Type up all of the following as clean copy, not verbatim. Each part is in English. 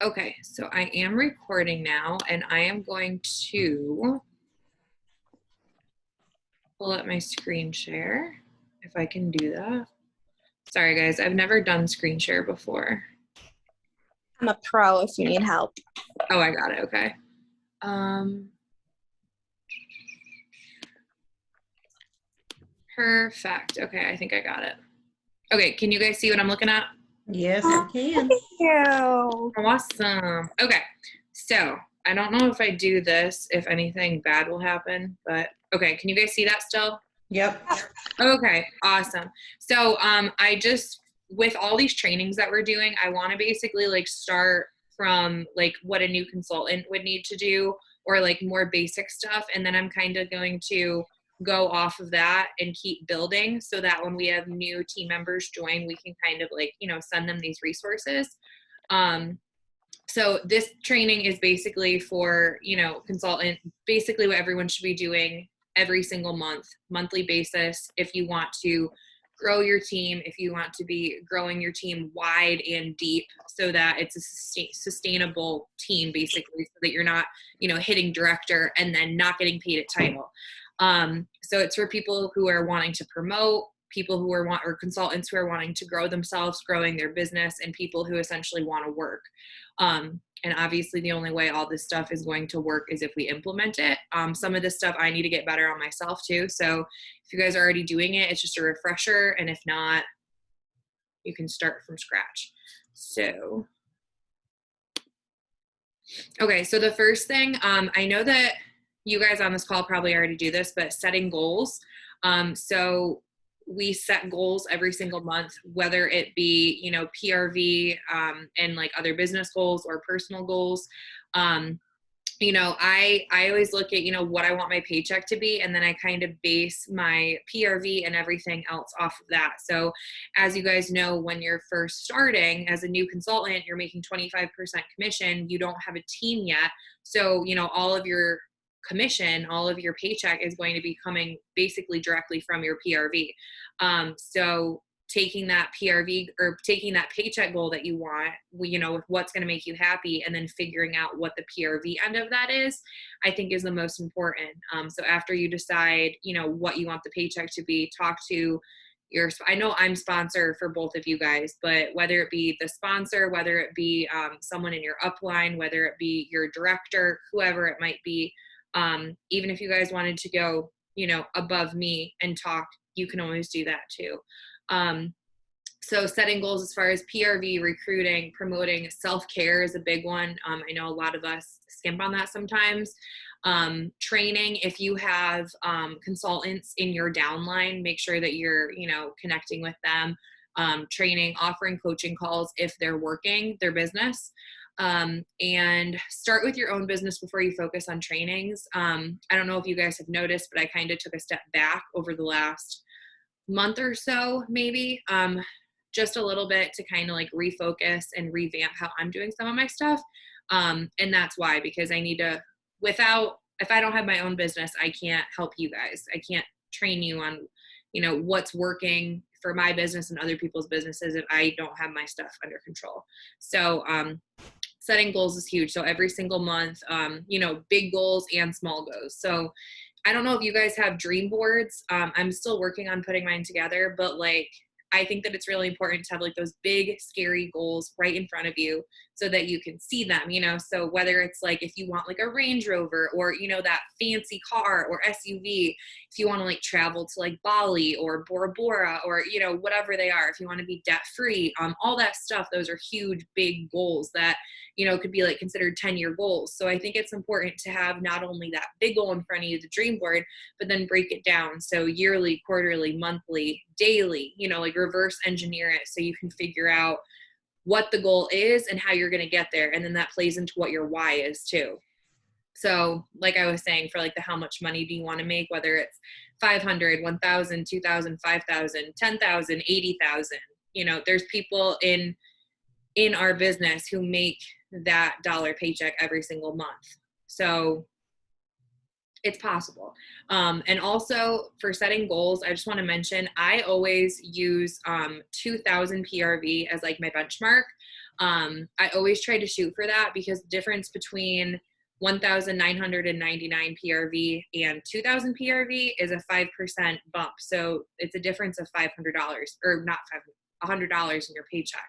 Okay, so I am recording now, and I am going to pull up my screen share, if I can do that. Sorry, guys, I've never done screen share before. I'm a pro if you need help. Oh, I got it, okay. Perfect, okay, I think I got it. Okay, can you guys see what I'm looking at? Yes, I can. Thank you. Awesome. Okay, so I don't know if I do this, if anything bad will happen, but okay, can you guys see that still? Yep. Okay, awesome. So I just, with all these trainings that we're doing, I want to basically like start from like what a new consultant would need to do, or like more basic stuff, and then I'm kind of going to go off of that and keep building so that when we have new team members join, we can kind of like, you know, send them these resources. So this training is basically for, you know, consultant, basically what everyone should be doing every single month, monthly basis, if you want to grow your team, if you want to be growing your team wide and deep so that it's a sustainable team, basically, so that you're not, you know, hitting director and then not getting paid at title. So it's for people who are wanting to promote, people who are or consultants who are wanting to grow themselves, growing their business, and people who essentially want to work. And obviously the only way all this stuff is going to work is if we implement it. Some of this stuff I need to get better on myself too. So if you guys are already doing it, it's just a refresher. And if not, you can start from scratch. So, okay. So the first thing, I know that you guys on this call probably already do this, but setting goals. So we set goals every single month, whether it be, you know, PRV and like other business goals or personal goals. You know, I always look at, you know, what I want my paycheck to be, and then I kind of base my PRV and everything else off of that. So as you guys know, when you're first starting as a new consultant, you're making 25% commission. You don't have a team yet. So, you know, all of your commission, all of your paycheck is going to be coming basically directly from your PRV. So taking that PRV or taking that paycheck goal that you want, you know, with what's going to make you happy, and then figuring out what the PRV end of that is, I think is the most important. So after you decide, you know, what you want the paycheck to be, talk to your, I know I'm sponsor for both of you guys, but whether it be the sponsor, whether it be someone in your upline, whether it be your director, whoever it might be, even if you guys wanted to go, you know, above me and talk, you can always do that too. So setting goals as far as PRV, recruiting, promoting, self-care is a big one. I know a lot of us skimp on that sometimes. Training, if you have consultants in your downline, make sure that you're, you know, connecting with them. Training, offering coaching calls if they're working their business. And start with your own business before you focus on trainings. I don't know if you guys have noticed, but I kind of took a step back over the last month or so, maybe, just a little bit to kind of like refocus and revamp how I'm doing some of my stuff. And that's why, because I need to, if I don't have my own business, I can't help you guys. I can't train you on, you know, what's working for my business and other people's businesses if I don't have my stuff under control. So, setting goals is huge. So every single month, you know, big goals and small goals. So I don't know if you guys have dream boards. I'm still working on putting mine together, but like, I think that it's really important to have like those big, scary goals right in front of you so that you can see them, you know? So whether it's like, if you want like a Range Rover or, you know, that fancy car or SUV, if you want to like travel to like Bali or Bora Bora or, you know, whatever they are, if you want to be debt free, all that stuff, those are huge, big goals that, you know, could be like considered 10-year goals. So I think it's important to have not only that big goal in front of you, the dream board, but then break it down. So yearly, quarterly, monthly, daily, you know, like reverse engineer it so you can figure out what the goal is and how you're going to get there. And then that plays into what your why is too. So like I was saying, for like the how much money do you want to make, whether it's 500, 1,000, 2,000, 5,000, 10,000, 80,000, you know, there's people in our business who make that dollar paycheck every single month. So it's possible. And also for setting goals, I just want to mention, I always use 2,000 PRV as like my benchmark. I always try to shoot for that because the difference between 1,999 PRV and 2,000 PRV is a 5% bump. So it's a difference of $500, or not $100 in your paycheck.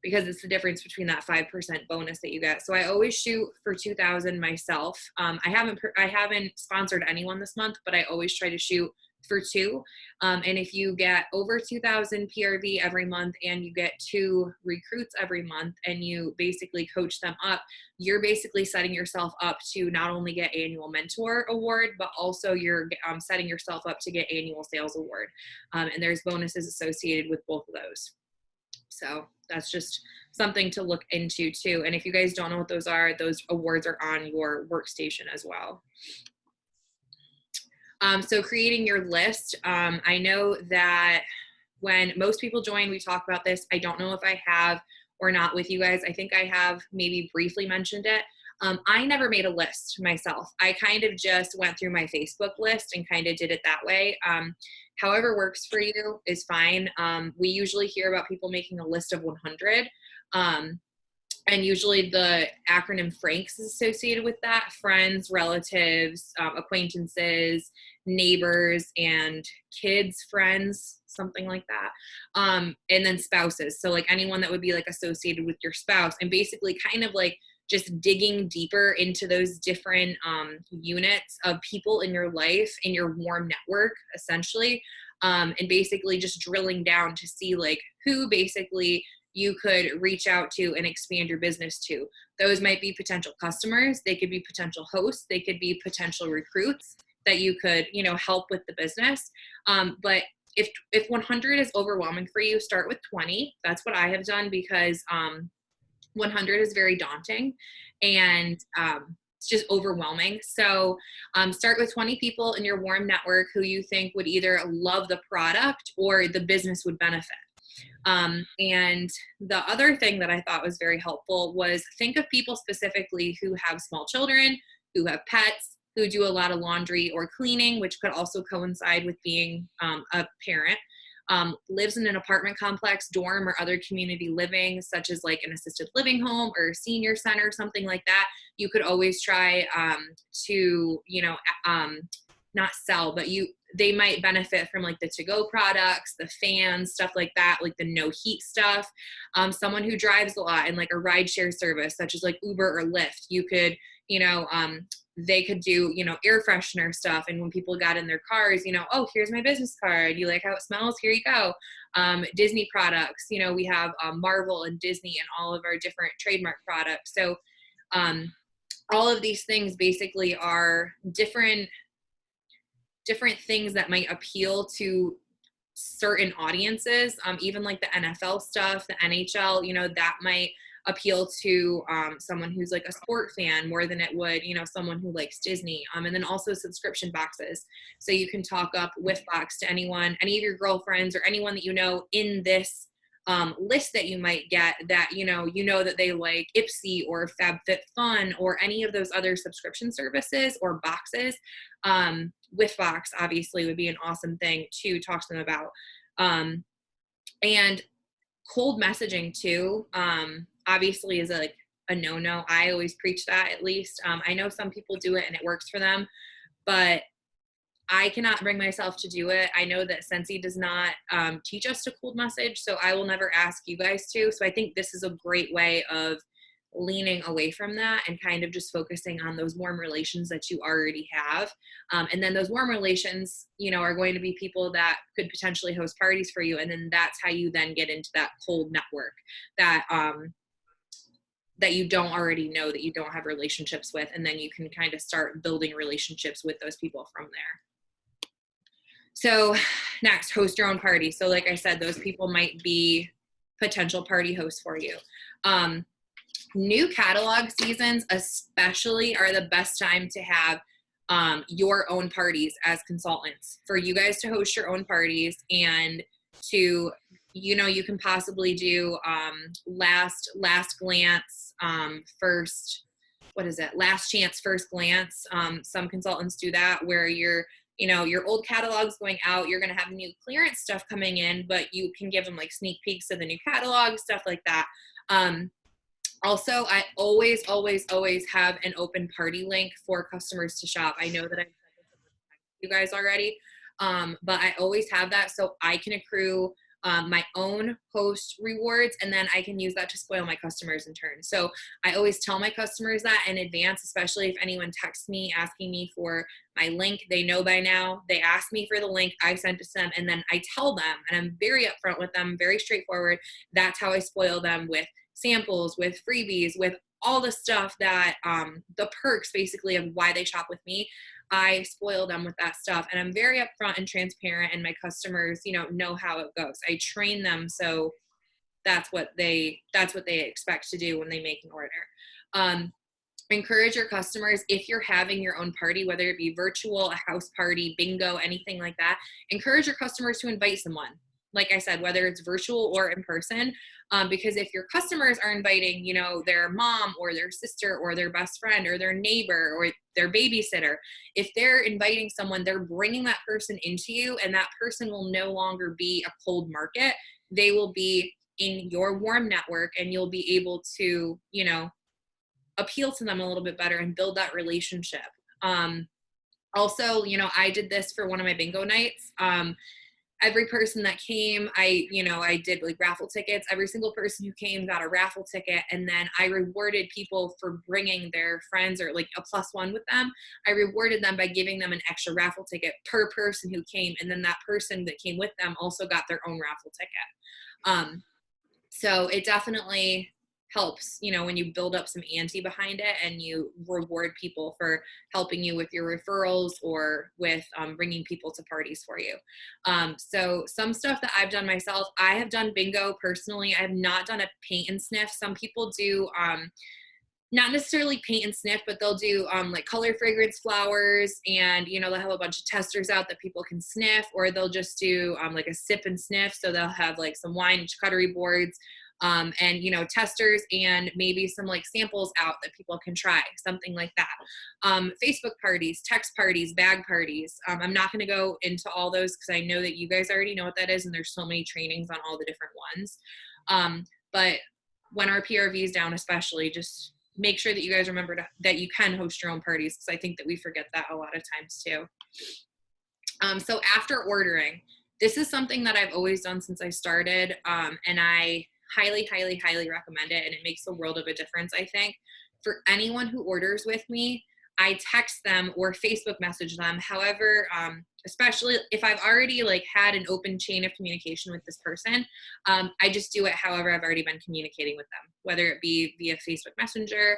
Because it's the difference between that 5% bonus that you get. So I always shoot for 2,000 myself. I haven't sponsored anyone this month, but I always try to shoot for 2. And if you get over 2,000 PRV every month and you get 2 recruits every month and you basically coach them up, you're basically setting yourself up to not only get annual mentor award, but also you're setting yourself up to get annual sales award. And there's bonuses associated with both of those. So that's just something to look into too. And if you guys don't know what those are, those awards are on your workstation as well. So creating your list. I know that when most people join, we talk about this. I don't know if I have or not with you guys. I think I have maybe briefly mentioned it. I never made a list myself. I kind of just went through my Facebook list and kind of did it that way. However works for you is fine. We usually hear about people making a list of 100. And usually the acronym FRANKS is associated with that: friends, relatives, acquaintances, neighbors, and kids, friends, something like that. And then spouses. So like anyone that would be like associated with your spouse, and basically kind of like just digging deeper into those different units of people in your life, in your warm network, essentially. And basically just drilling down to see like who basically you could reach out to and expand your business to. Those might be potential customers. They could be potential hosts. They could be potential recruits that you could, help with the business. But if 100 is overwhelming for you, start with 20. That's what I have done because 100 is very daunting and it's just overwhelming. So start with 20 people in your warm network who you think would either love the product or the business would benefit. And the other thing that I thought was very helpful was think of people specifically who have small children, who have pets, who do a lot of laundry or cleaning, which could also coincide with being a parent, lives in an apartment complex, dorm, or other community living, such as like an assisted living home or a senior center, something like that. You could always try to, not sell, but they might benefit from like the to-go products, the fans, stuff like that, like the no heat stuff. Someone who drives a lot and like a rideshare service, such as like Uber or Lyft, you could, they could do, air freshener stuff. And when people got in their cars, oh, here's my business card. You like how it smells? Here you go. Disney products, we have Marvel and Disney and all of our different trademark products. So all of these things basically are different things that might appeal to certain audiences, even like the NFL stuff, the NHL, that might appeal to someone who's like a sport fan more than it would, someone who likes Disney. And then also subscription boxes. So you can talk up WithBox to anyone, any of your girlfriends or anyone that in this list that you might get that, that they like Ipsy or FabFitFun or any of those other subscription services or boxes. WithBox obviously would be an awesome thing to talk to them about. And cold messaging too, obviously is a no-no. I always preach that, at least. I know some people do it and it works for them, but I cannot bring myself to do it. I know that Scentsy does not teach us to cold message, so I will never ask you guys to. So I think this is a great way of leaning away from that and kind of just focusing on those warm relations that you already have. And then those warm relations, are going to be people that could potentially host parties for you. And then that's how you then get into that cold network that you don't already know, that you don't have relationships with. And then you can kind of start building relationships with those people from there. So next, host your own party. So like I said, those people might be potential party hosts for you. New catalog seasons especially are the best time to have your own parties as consultants, for you guys to host your own parties and to, you can possibly do last glance, last chance, first glance. Some consultants do that where you're your old catalog's going out, you're going to have new clearance stuff coming in, but you can give them like sneak peeks of the new catalog, stuff like that. Also, I always, always, always have an open party link for customers to shop. I know that I've said this to you guys already, but I always have that so I can accrue my own host rewards, and then I can use that to spoil my customers in turn. So I always tell my customers that in advance, especially if anyone texts me asking me for my link. They know by now. They ask me for the link, I send it to them, and then I tell them, and I'm very upfront with them, very straightforward. That's how I spoil them with samples, with freebies, with all the stuff that the perks basically of why they shop with me. I spoil them with that stuff, and I'm very upfront and transparent, and my customers, know how it goes. I train them, so that's what they expect to do when they make an order. Encourage your customers, if you're having your own party, whether it be virtual, a house party, bingo, anything like that, encourage your customers to invite someone. Like I said, whether it's virtual or in person, because if your customers are inviting, their mom or their sister or their best friend or their neighbor or their babysitter, if they're inviting someone, they're bringing that person into you, and that person will no longer be a cold market. They will be in your warm network, and you'll be able to, appeal to them a little bit better and build that relationship. Also, I did this for one of my bingo nights. Every person that came, I did like raffle tickets. Every single person who came got a raffle ticket. And then I rewarded people for bringing their friends or like a +1 with them. I rewarded them by giving them an extra raffle ticket per person who came. And then that person that came with them also got their own raffle ticket. So it definitely helps, when you build up some ante behind it and you reward people for helping you with your referrals or with bringing people to parties for you. So some stuff that I've done myself, I have done bingo personally. I have not done a paint and sniff. Some people do not necessarily paint and sniff, but they'll do like color fragrance flowers, and they'll have a bunch of testers out that people can sniff, or they'll just do like a sip and sniff. So they'll have like some wine and charcuterie boards, and testers, and maybe some like samples out that people can try, something like that. Facebook parties, text parties, bag parties. I'm not going to go into all those because I know that you guys already know what that is, and there's so many trainings on all the different ones. But when our PRV is down, especially, just make sure that you guys remember that you can host your own parties, because I think that we forget that a lot of times too. So after ordering, this is something that I've always done since I started, and I highly, highly, highly recommend it, and it makes a world of a difference, I think. For anyone who orders with me, I text them or Facebook message them. However, especially if I've already like had an open chain of communication with this person, I just do it however I've already been communicating with them, whether it be via Facebook Messenger,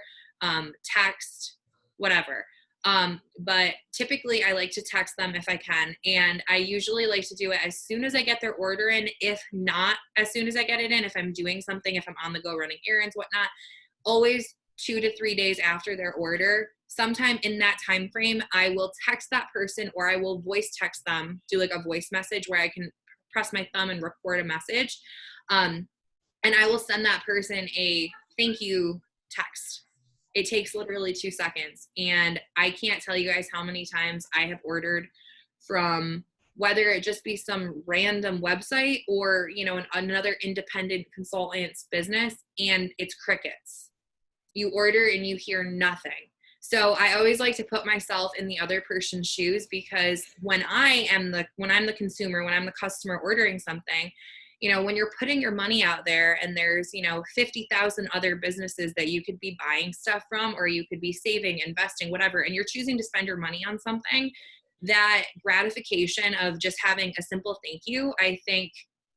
text, whatever. But typically I like to text them if I can. And I usually like to do it as soon as I get their order in, if not as soon as I get it in, if I'm doing something, if I'm on the go running errands, whatnot, always 2 to 3 days after their order. Sometime in that time frame, I will text that person, or I will voice text them, do like a voice message where I can press my thumb and record a message. And I will send that person a thank you text. It takes literally 2 seconds. And I can't tell you guys how many times I have ordered from, whether it just be some random website or, another independent consultant's business, and it's crickets. You order and you hear nothing. So I always like to put myself in the other person's shoes, because when I'm the consumer, when I'm the customer ordering something, when you're putting your money out there and there's, 50,000 other businesses that you could be buying stuff from, or you could be saving, investing, whatever, and you're choosing to spend your money on something, that gratification of just having a simple thank you, I think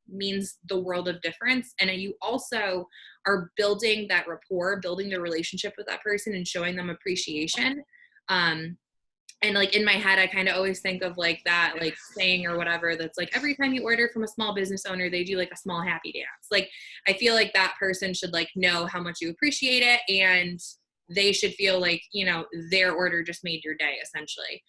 means the world of difference. And you also are building that rapport, building the relationship with that person and showing them appreciation. And like in my head, I kind of always think of like that, like saying or whatever, that's like, every time you order from a small business owner, they do like a small happy dance. Like, I feel like that person should like know how much you appreciate it, and they should feel like, their order just made your day, essentially.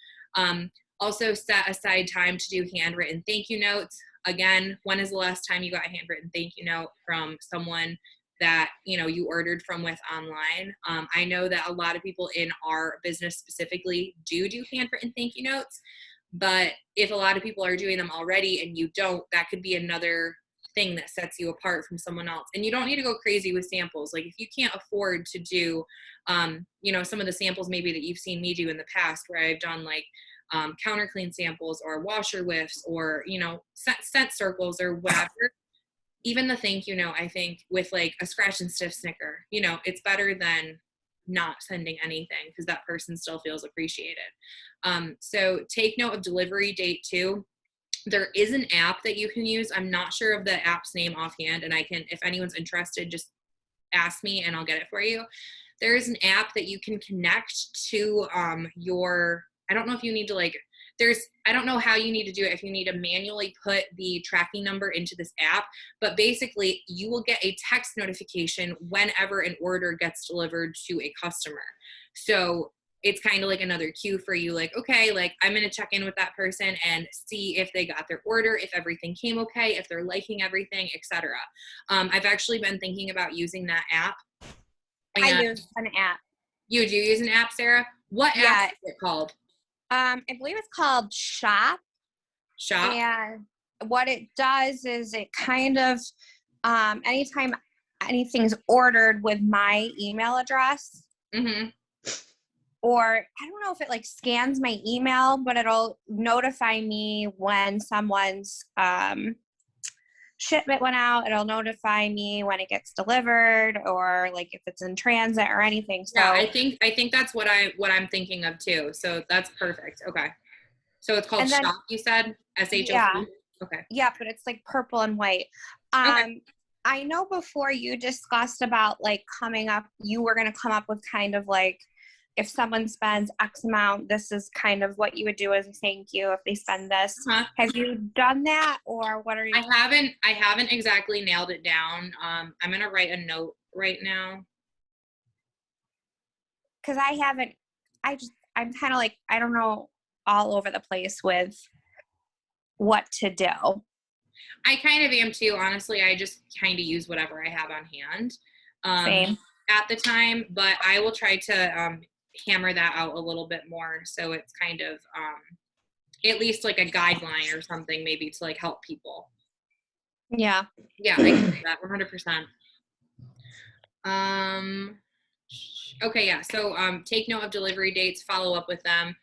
Also set aside time to do handwritten thank you notes. Again, when is the last time you got a handwritten thank you note from someone that, you ordered from with online? I know that a lot of people in our business specifically do handwritten thank you notes, But if a lot of people are doing them already and you don't, that could be another thing that sets you apart from someone else. And you don't need to go crazy with samples. Like if you can't afford to do, some of the samples maybe that you've seen me do in the past, where I've done like counter clean samples or washer whiffs or, scent circles or whatever. Even the thank you note, I think with like a scratch and sniff sticker, it's better than not sending anything because that person still feels appreciated. So take note of delivery date too. There is an app that you can use. I'm not sure of the app's name offhand, and I can, if anyone's interested, just ask me and I'll get it for you. There is an app that you can connect to I don't know if you need to I don't know how you need to do it, if you need to manually put the tracking number into this app, but basically you will get a text notification whenever an order gets delivered to a customer. So it's kind of like another cue for you, like, okay, like I'm going to check in with that person and see if they got their order, if everything came okay, if they're liking everything, etc. I've actually been thinking about using that app. I use an app. You do use an app, Sarah? What app is it called? I believe it's called Shop. Shop? And what it does is it kind of, anytime anything's ordered with my email address, mm-hmm. or I don't know if it like scans my email, but it'll notify me when someone's shipment went out. It'll notify me when it gets delivered, or like if it's in transit or anything. So yeah, I think that's what I'm thinking of too. So that's perfect. Okay. So it's called Shop, you said? SHOP? Yeah. Okay. Yeah, but it's like purple and white. Okay. I know before you discussed about like you were going to come up with kind of like, if someone spends X amount, this is kind of what you would do as a thank you if they spend this. Uh-huh. Have you done that, or what are you? I haven't exactly nailed it down. I'm going to write a note right now. Cause I'm kind of like, I don't know, all over the place with what to do. I kind of am too. Honestly, I just kind of use whatever I have on hand Same. at the time, but I will try to hammer that out a little bit more. So it's kind of at least like a guideline or something, maybe to like help people. Yeah. Yeah, I can do that 100%. Okay, yeah. So take note of delivery dates, follow up with them.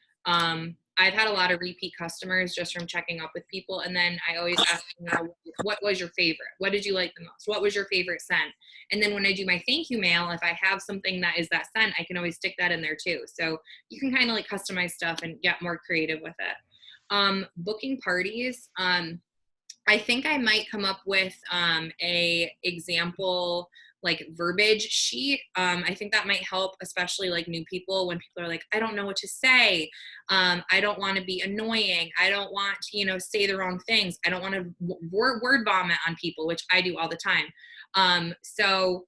I've had a lot of repeat customers just from checking up with people. And then I always ask them, what was your favorite? What did you like the most? What was your favorite scent? And then when I do my thank you mail, if I have something that is that scent, I can always stick that in there too. So you can kind of like customize stuff and get more creative with it. Booking parties. I think I might come up with a example like verbiage sheet. I think that might help, especially like new people, when people are like, I don't know what to say. I don't want to be annoying. I don't want to, say the wrong things. I don't want to word vomit on people, which I do all the time. So,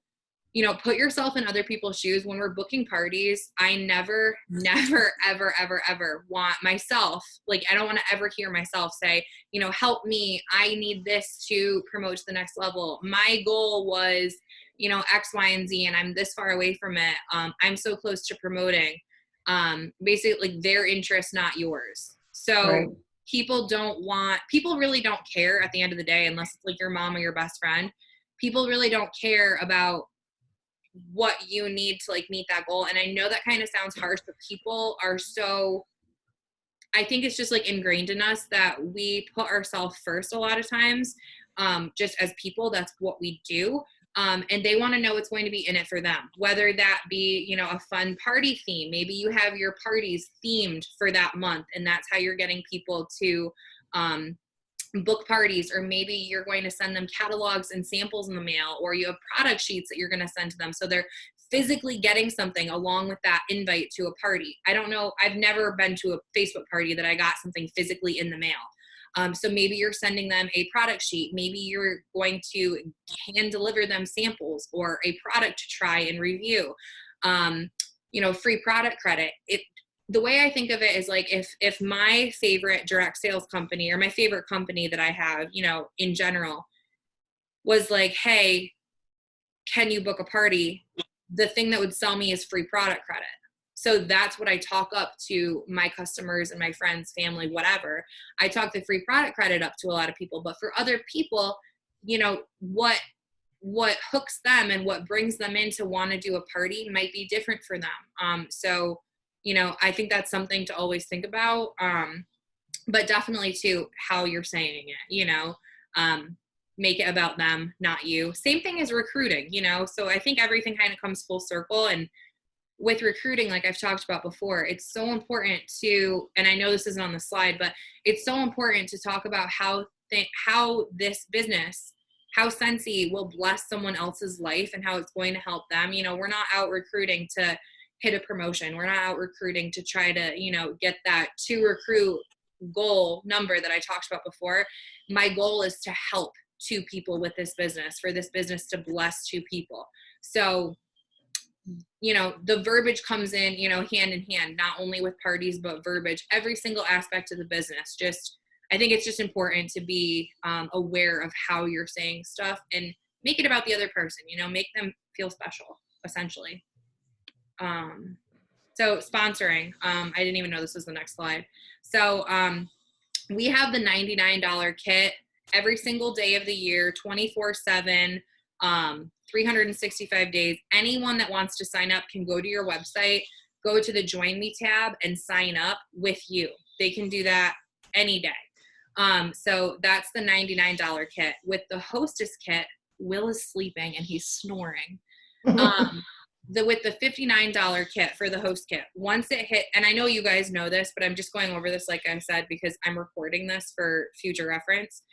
put yourself in other people's shoes. When we're booking parties, I never, ever, ever, ever want myself, like, I don't want to ever hear myself say, help me. I need this to promote to the next level. My goal was, X, Y, and Z, and I'm this far away from it. I'm so close to promoting. Basically, like their interest, not yours. So right. People really don't care at the end of the day, unless it's like your mom or your best friend. People really don't care about what you need to like meet that goal. And I know that kind of sounds harsh, but people are so, I think it's just like ingrained in us that we put ourselves first a lot of times. Just as people, that's what we do. And they want to know what's going to be in it for them, whether that be, a fun party theme. Maybe you have your parties themed for that month, and that's how you're getting people to book parties. Or maybe you're going to send them catalogs and samples in the mail, or you have product sheets that you're going to send to them. So they're physically getting something along with that invite to a party. I don't know. I've never been to a Facebook party that I got something physically in the mail. So maybe you're sending them a product sheet. Maybe you're going to hand deliver them samples or a product to try and review. Free product credit. The way I think of it is like if my favorite direct sales company, or my favorite company that I have, in general, was like, hey, can you book a party? The thing that would sell me is free product credit. So that's what I talk up to my customers and my friends, family, whatever. I talk the free product credit up to a lot of people, but for other people, you know, what hooks them and what brings them in to want to do a party might be different for them. So, you know, I think that's something to always think about. But definitely too, how you're saying it, you know, make it about them, not you. Same thing as recruiting, you know? So I think everything kind of comes full circle. And with recruiting, like I've talked about before, it's so important to, and I know this isn't on the slide, but it's so important to talk about how this business, how Scentsy will bless someone else's life and how it's going to help them. You know, we're not out recruiting to hit a promotion. We're not out recruiting to try to, you know, get that to recruit goal number that I talked about before. My goal is to help 2 people with this business, for this business to bless 2 people. So, you know, the verbiage comes in, you know, hand in hand, not only with parties, but verbiage, every single aspect of the business. Just, I think it's just important to be aware of how you're saying stuff and make it about the other person, you know, make them feel special, essentially. So sponsoring, I didn't even know this was the next slide. So we have the $99 kit every single day of the year, 24/7, 365 days. Anyone that wants to sign up can go to your website, go to the Join Me tab and sign up with you. They can do that any day. So that's the $99 kit. With the Hostess kit, Will is sleeping and he's snoring. With the $59 kit for the host kit, once it hit, and I know you guys know this, but I'm just going over this like I said because I'm recording this for future reference.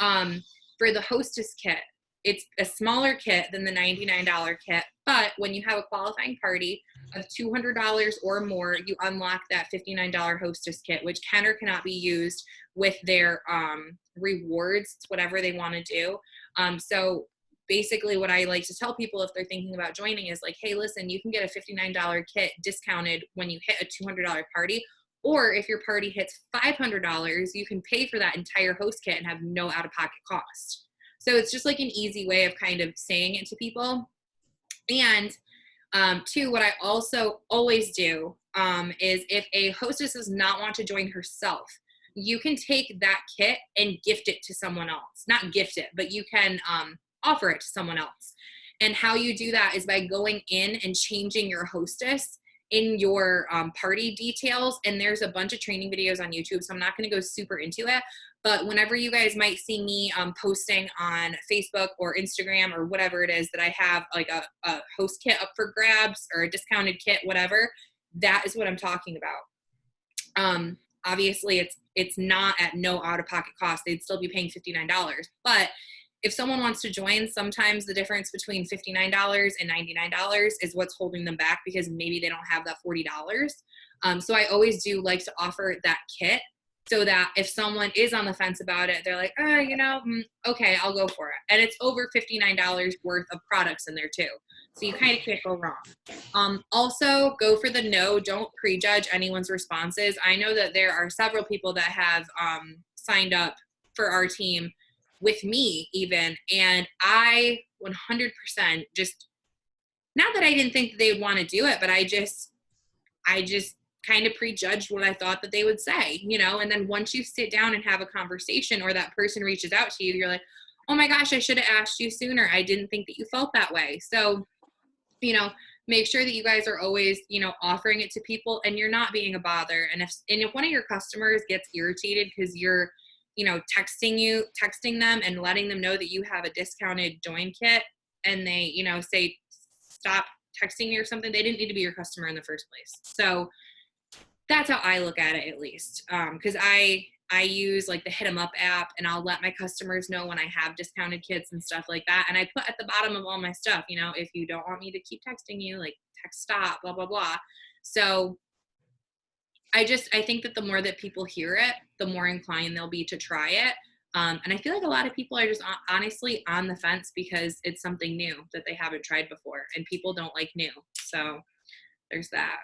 For the Hostess kit, it's a smaller kit than the $99 kit, but when you have a qualifying party of $200 or more, you unlock that $59 Hostess kit, which can or cannot be used with their rewards, whatever they want to do. So basically what I like to tell people if they're thinking about joining is like, hey, listen, you can get a $59 kit discounted when you hit a $200 party. Or if your party hits $500, you can pay for that entire host kit and have no out-of-pocket cost. So it's just like an easy way of kind of saying it to people. And 2, what I also always do is if a hostess does not want to join herself, you can take that kit and gift it to someone else. Not gift it, but you can offer it to someone else. And how you do that is by going in and changing your hostess in your party details. And there's a bunch of training videos on YouTube, so I'm not going to go super into it. But whenever you guys might see me posting on Facebook or Instagram or whatever it is that I have like a host kit up for grabs or a discounted kit, whatever, that is what I'm talking about. Obviously, it's not at no out-of-pocket cost. They'd still be paying $59. But if someone wants to join, sometimes the difference between $59 and $99 is what's holding them back because maybe they don't have that $40. So I always do like to offer that kit so that if someone is on the fence about it, they're like, you know, okay, I'll go for it. And it's over $59 worth of products in there too. So you kind of can't go wrong. Also, go for the no. Don't prejudge anyone's responses. I know that there are several people that have signed up for our team with me even, and I 100% just, not that I didn't think that they would want to do it, but I just kind of prejudged what I thought that they would say, you know. And then once you sit down and have a conversation or that person reaches out to you, you're like, oh my gosh, I should have asked you sooner. I didn't think that you felt that way. So, you know, make sure that you guys are always, you know, offering it to people and you're not being a bother. And if one of your customers gets irritated because you're, you know, texting them and letting them know that you have a discounted join kit and they, you know, say, stop texting me or something, they didn't need to be your customer in the first place. So that's how I look at it, at least. Cause I use like the Hit 'em Up app and I'll let my customers know when I have discounted kits and stuff like that. And I put at the bottom of all my stuff, you know, if you don't want me to keep texting you, like text stop, blah, blah, blah. So I think that the more that people hear it, the more inclined they'll be to try it. And I feel like a lot of people are just honestly on the fence because it's something new that they haven't tried before and people don't like new. So there's that.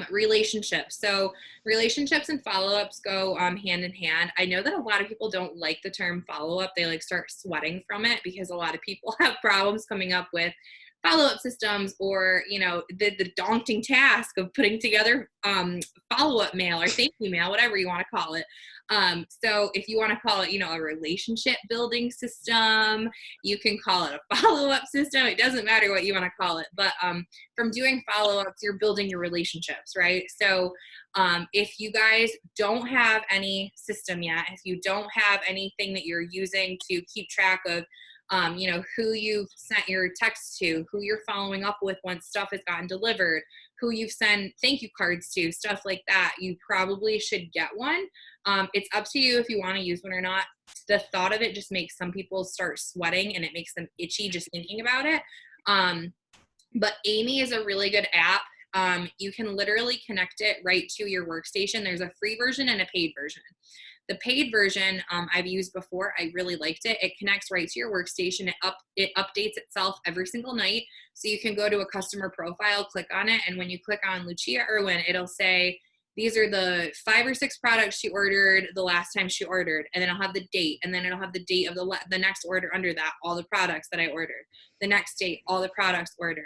Relationships. So relationships and follow-ups go hand in hand. I know that a lot of people don't like the term follow-up. They like start sweating from it because a lot of people have problems coming up with follow-up systems, or, you know, the daunting task of putting together follow-up mail or thank you mail, whatever you want to call it. So if you want to call it, you know, a relationship building system, you can call it a follow-up system. It doesn't matter what you want to call it. But from doing follow-ups, you're building your relationships, right? So if you guys don't have any system yet, if you don't have anything that you're using to keep track of, you know, who you've sent your texts to, who you're following up with once stuff has gotten delivered, who you've sent thank you cards to, stuff like that, you probably should get one. It's up to you if you want to use one or not. The thought of it just makes some people start sweating, and it makes them itchy just thinking about it. But Amy is a really good app. You can literally connect it right to your workstation. There's a free version and a paid version. The paid version I've used before. I really liked it. It connects right to your workstation. It updates itself every single night. So you can go to a customer profile, click on it, and when you click on Lucia Irwin, it'll say, these are the 5 or 6 products she ordered the last time she ordered. And then I'll have the date, and then it'll have the date of the next order under that, all the products that I ordered. The next date, all the products ordered.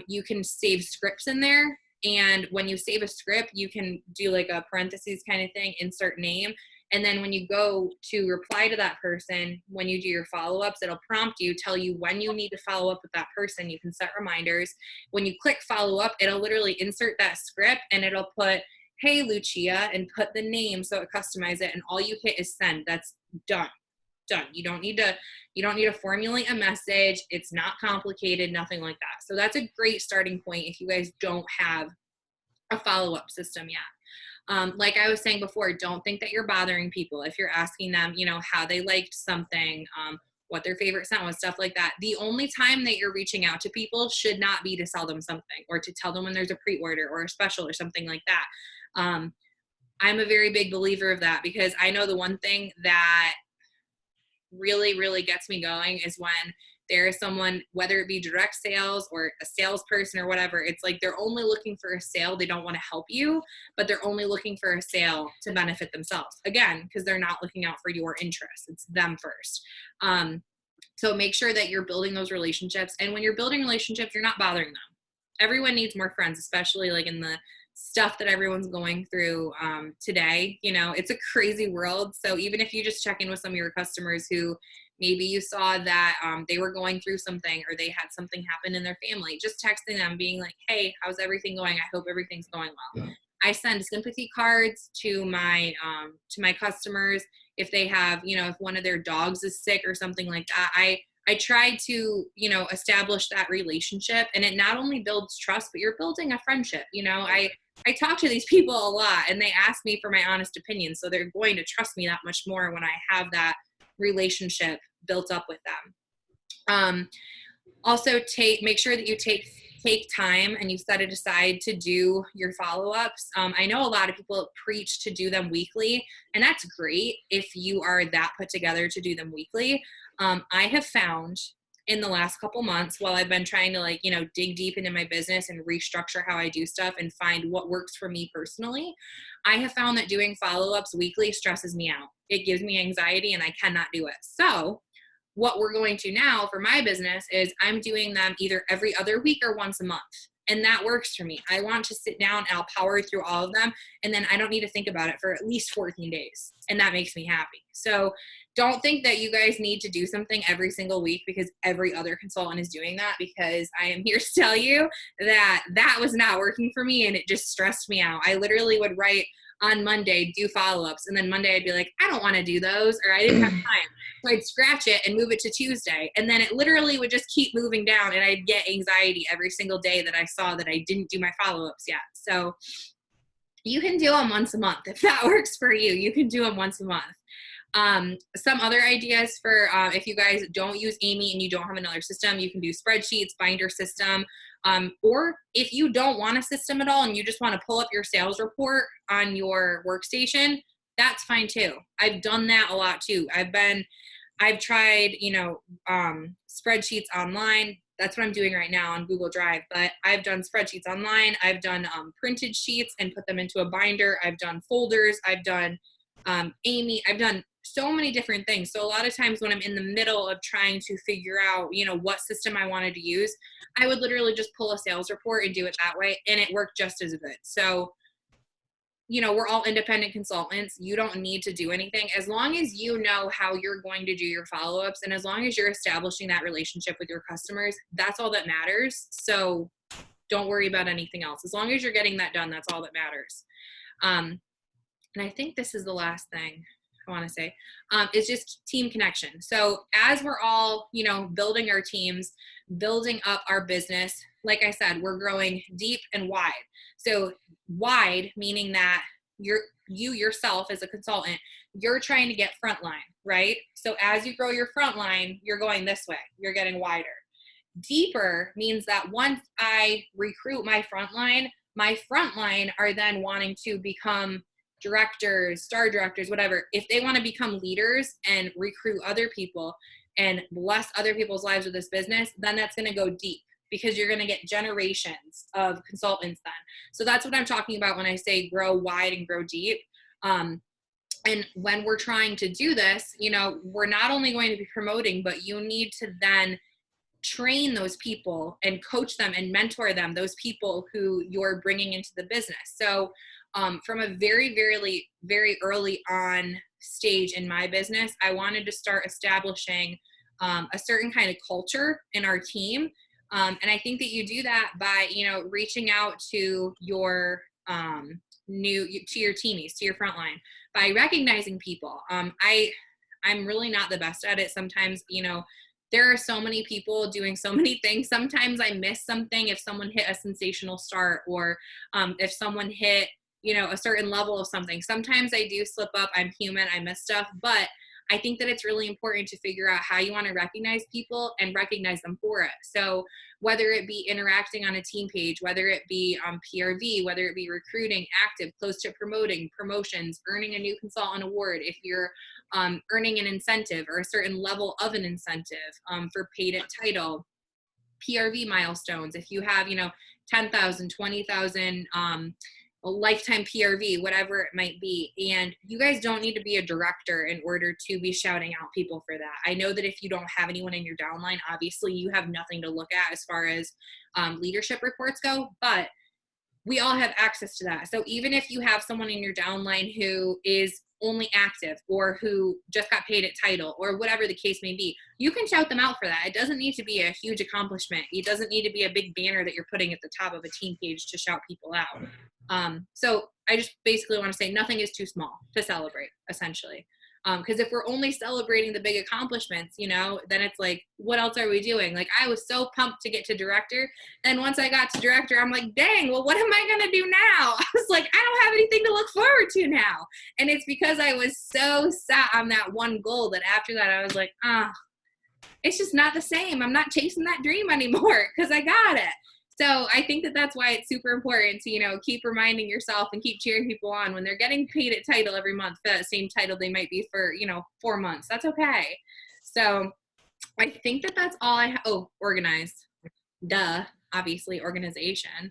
You can save scripts in there. And when you save a script, you can do like a parentheses kind of thing, insert name. And then when you go to reply to that person, when you do your follow-ups, it'll prompt you, tell you when you need to follow up with that person. You can set reminders. When you click follow up, it'll literally insert that script, and it'll put, hey, Lucia, and put the name so it customize it. And all you hit is send. That's done. You don't need to formulate a message. It's not complicated, nothing like that. So that's a great starting point if you guys don't have a follow-up system yet. Like I was saying before, don't think that you're bothering people. If you're asking them, you know, how they liked something, what their favorite scent was, stuff like that. The only time that you're reaching out to people should not be to sell them something or to tell them when there's a pre-order or a special or something like that. I'm a very big believer of that, because I know the one thing that really, really gets me going is when there is someone, whether it be direct sales or a salesperson or whatever, it's like they're only looking for a sale. They don't want to help you, but they're only looking for a sale to benefit themselves. Again, because they're not looking out for your interests. It's them first. So make sure that you're building those relationships. And when you're building relationships, you're not bothering them. Everyone needs more friends, especially like in the stuff that everyone's going through today. You know, it's a crazy world. So even if you just check in with some of your customers who maybe you saw that they were going through something, or they had something happen in their family, just texting them, being like, hey, how's everything going? I hope everything's going well. I send sympathy cards to my customers if they have, you know, if one of their dogs is sick or something like that. I try to, you know, establish that relationship, and it not only builds trust, but you're building a friendship. You know, I talk to these people a lot, and they ask me for my honest opinion. So they're going to trust me that much more when I have that relationship built up with them. Also make sure that you take time and you set it aside to do your follow-ups. I know a lot of people preach to do them weekly, and that's great if you are that put together to do them weekly. I have found in the last couple months, while I've been trying to, like, you know, dig deep into my business and restructure how I do stuff and find what works for me personally, I have found that doing follow-ups weekly stresses me out. It gives me anxiety, and I cannot do it. So what we're going to now for my business is I'm doing them either every other week or once a month. And that works for me. I want to sit down and I'll power through all of them. And then I don't need to think about it for at least 14 days. And that makes me happy. So don't think that you guys need to do something every single week because every other consultant is doing that, because I am here to tell you that that was not working for me, and it just stressed me out. I literally would write on Monday, do follow-ups, and then Monday I'd be like, I don't want to do those, or I didn't have time. So I'd scratch it and move it to Tuesday. And then it literally would just keep moving down, and I'd get anxiety every single day that I saw that I didn't do my follow-ups yet. So you can do them once a month. If that works for you, you can do them once a month. Some other ideas for if you guys don't use Amy and you don't have another system, you can do spreadsheets, binder system, or if you don't want a system at all and you just want to pull up your sales report on your workstation, that's fine too. I've done that a lot too. I've tried, you know, spreadsheets online. That's what I'm doing right now on Google Drive, but I've done spreadsheets online. I've done printed sheets and put them into a binder. I've done folders. I've done Amy. I've done so many different things. So a lot of times when I'm in the middle of trying to figure out, what system I wanted to use, I would literally just pull a sales report and do it that way. And it worked just as good. So, we're all independent consultants. You don't need to do anything as long as you know how you're going to do your follow-ups. And as long as you're establishing that relationship with your customers, that's all that matters. So don't worry about anything else. As long as you're getting that done, that's all that matters. And I think this is the last thing I want to say, is just team connection. So as we're all, building our teams, building up our business, like I said, we're growing deep and wide. So wide, meaning that you yourself as a consultant, you're trying to get frontline, right? So as you grow your frontline, you're going this way, you're getting wider. Deeper means that once I recruit my frontline are then wanting to become directors, star directors, whatever. If they want to become leaders and recruit other people and bless other people's lives with this business, then that's going to go deep, because you're going to get generations of consultants then. So that's what I'm talking about when I say grow wide and grow deep. And when we're trying to do this, we're not only going to be promoting, but you need to then train those people and coach them and mentor them, those people who you're bringing into the business. So from a very, very, very early on stage in my business, I wanted to start establishing a certain kind of culture in our team. And I think that you do that by, reaching out to your to your teamies, to your frontline, by recognizing people. I'm really not the best at it. Sometimes, there are so many people doing so many things. Sometimes I miss something if someone hit a sensational start, or if someone hit, a certain level of something. Sometimes I do slip up. I'm human. I miss stuff. But I think that it's really important to figure out how you want to recognize people and recognize them for it. So whether it be interacting on a team page, whether it be PRV, whether it be recruiting, active, close to promoting, promotions, earning a new consultant award, if you're earning an incentive or a certain level of an incentive for paid at title, PRV milestones, if you have, 10,000, 20,000, a lifetime PRV, whatever it might be. And you guys don't need to be a director in order to be shouting out people for that. I know that if you don't have anyone in your downline, obviously you have nothing to look at as far as leadership reports go, but we all have access to that. So even if you have someone in your downline who is only active or who just got paid at title or whatever the case may be, you can shout them out for that. It doesn't need to be a huge accomplishment. It doesn't need to be a big banner that you're putting at the top of a team page to shout people out. So I just basically want to say nothing is too small to celebrate, essentially. Because if we're only celebrating the big accomplishments, then it's like, what else are we doing? Like, I was so pumped to get to director. And once I got to director, I'm like, dang, well, what am I going to do now? I was like, I don't have anything to look forward to now. And it's because I was so set on that one goal that after that, I was like, it's just not the same. I'm not chasing that dream anymore because I got it. So I think that that's why it's super important to, keep reminding yourself and keep cheering people on when they're getting paid at title every month, the same title they might be for, 4 months. That's okay. So I think that that's all I have. Oh, organized. Duh, obviously organization.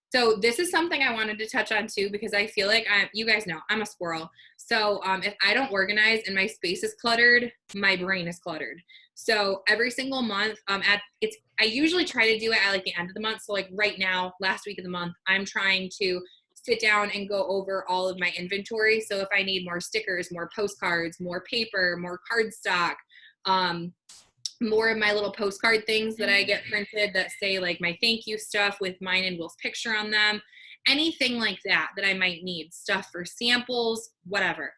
So this is something I wanted to touch on too, because I feel like you guys know I'm a squirrel. So if I don't organize and my space is cluttered, my brain is cluttered. So every single month, I usually try to do it at like the end of the month. So like right now, last week of the month, I'm trying to sit down and go over all of my inventory. So if I need more stickers, more postcards, more paper, more cardstock, more of my little postcard things that I get printed that say like my thank you stuff with mine and Will's picture on them, anything like that I might need, stuff for samples, whatever.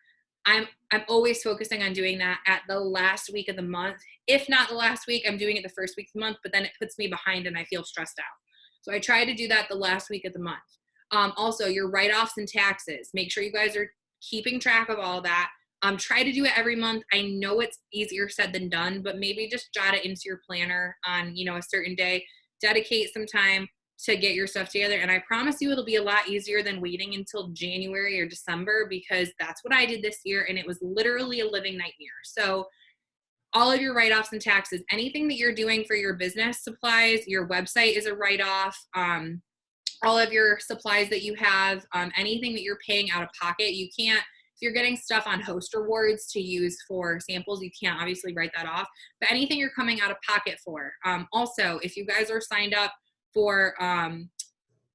I'm always focusing on doing that at the last week of the month. If not the last week, I'm doing it the first week of the month, but then it puts me behind and I feel stressed out. So I try to do that the last week of the month. Also, your write-offs and taxes. Make sure you guys are keeping track of all that. Try to do it every month. I know it's easier said than done, but maybe just jot it into your planner on, a certain day. Dedicate some time to get your stuff together. And I promise you it'll be a lot easier than waiting until January or December, because that's what I did this year. And it was literally a living nightmare. So all of your write-offs and taxes, anything that you're doing for your business supplies, your website is a write-off. All of your supplies that you have, anything that you're paying out of pocket, you can't If you're getting stuff on host rewards to use for samples, you can't obviously write that off, but anything you're coming out of pocket for. Also, if you guys are signed up for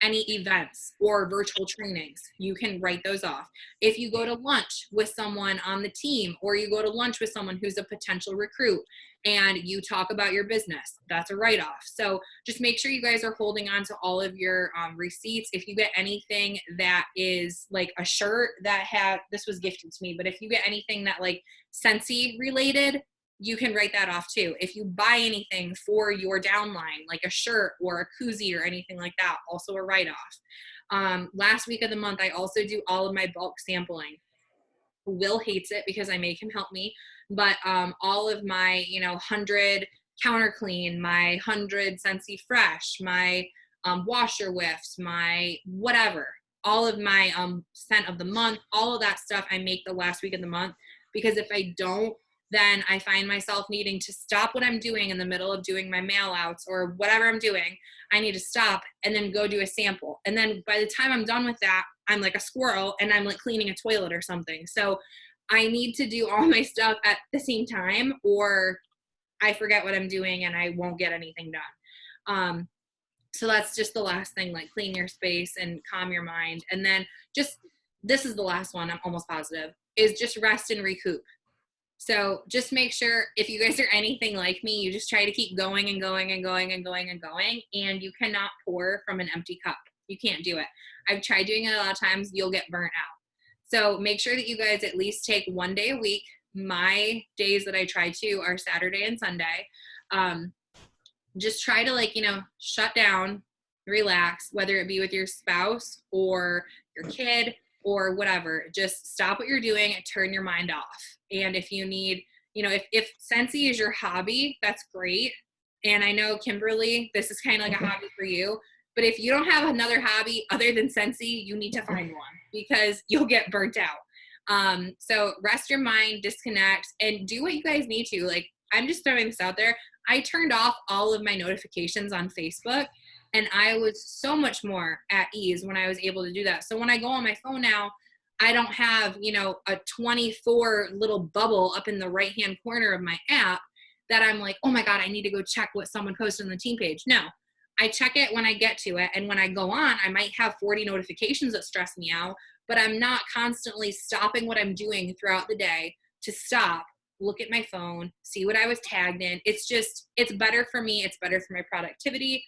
any events or virtual trainings, you can write those off. If you go to lunch with someone on the team, or you go to lunch with someone who's a potential recruit and you talk about your business, that's a write-off. So just make sure you guys are holding on to all of your receipts. If you get anything that is like a shirt that this was gifted to me, but if you get anything that like Scentsy related, you can write that off too. If you buy anything for your downline, like a shirt or a koozie or anything like that, also a write-off. Last week of the month, I also do all of my bulk sampling. Will hates it because I make him help me, but all of my, 100 counter clean, my 100 Scentsy Fresh, my washer whiffs, my whatever, all of my scent of the month, all of that stuff I make the last week of the month, because if I don't, then I find myself needing to stop what I'm doing in the middle of doing my mail outs or whatever I'm doing. I need to stop and then go do a sample. And then by the time I'm done with that, I'm like a squirrel and I'm like cleaning a toilet or something. So I need to do all my stuff at the same time, or I forget what I'm doing and I won't get anything done. So that's just the last thing, like clean your space and calm your mind. And then this is the last one, I'm almost positive, is just rest and recoup. So just make sure, if you guys are anything like me, you just try to keep going and going and going and going and going, and you cannot pour from an empty cup. You can't do it. I've tried doing it a lot of times, you'll get burnt out. So make sure that you guys at least take one day a week. My days that I try to are Saturday and Sunday. Just try to shut down, relax, whether it be with your spouse or your kid or whatever. Just stop what you're doing and turn your mind off. And if you need, if Scentsy is your hobby, that's great. And I know, Kimberly, this is kind of like a hobby for you. But if you don't have another hobby other than Scentsy, you need to find one, because you'll get burnt out. So rest your mind, disconnect, and do what you guys need to. Like, I'm just throwing this out there. I turned off all of my notifications on Facebook, and I was so much more at ease when I was able to do that. So when I go on my phone now, I don't have, a 24 little bubble up in the right-hand corner of my app that I'm like, oh my God, I need to go check what someone posted on the team page. No, I check it when I get to it. And when I go on, I might have 40 notifications that stress me out, but I'm not constantly stopping what I'm doing throughout the day to stop, look at my phone, see what I was tagged in. It's better for me. It's better for my productivity.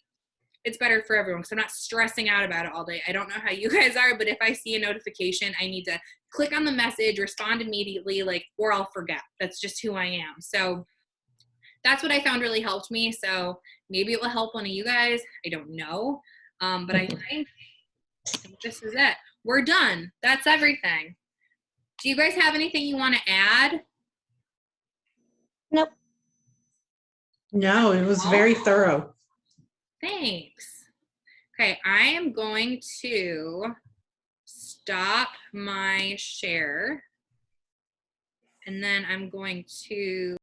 It's better for everyone, because I'm not stressing out about it all day. I don't know how you guys are, but if I see a notification, I need to click on the message, respond immediately, or I'll forget. That's just who I am. So that's what I found really helped me. So maybe it will help one of you guys. I don't know. But I think this is it. We're done. That's everything. Do you guys have anything you want to add? Nope. No, it was very thorough. Thanks. Okay, I am going to stop my share, and then I'm going to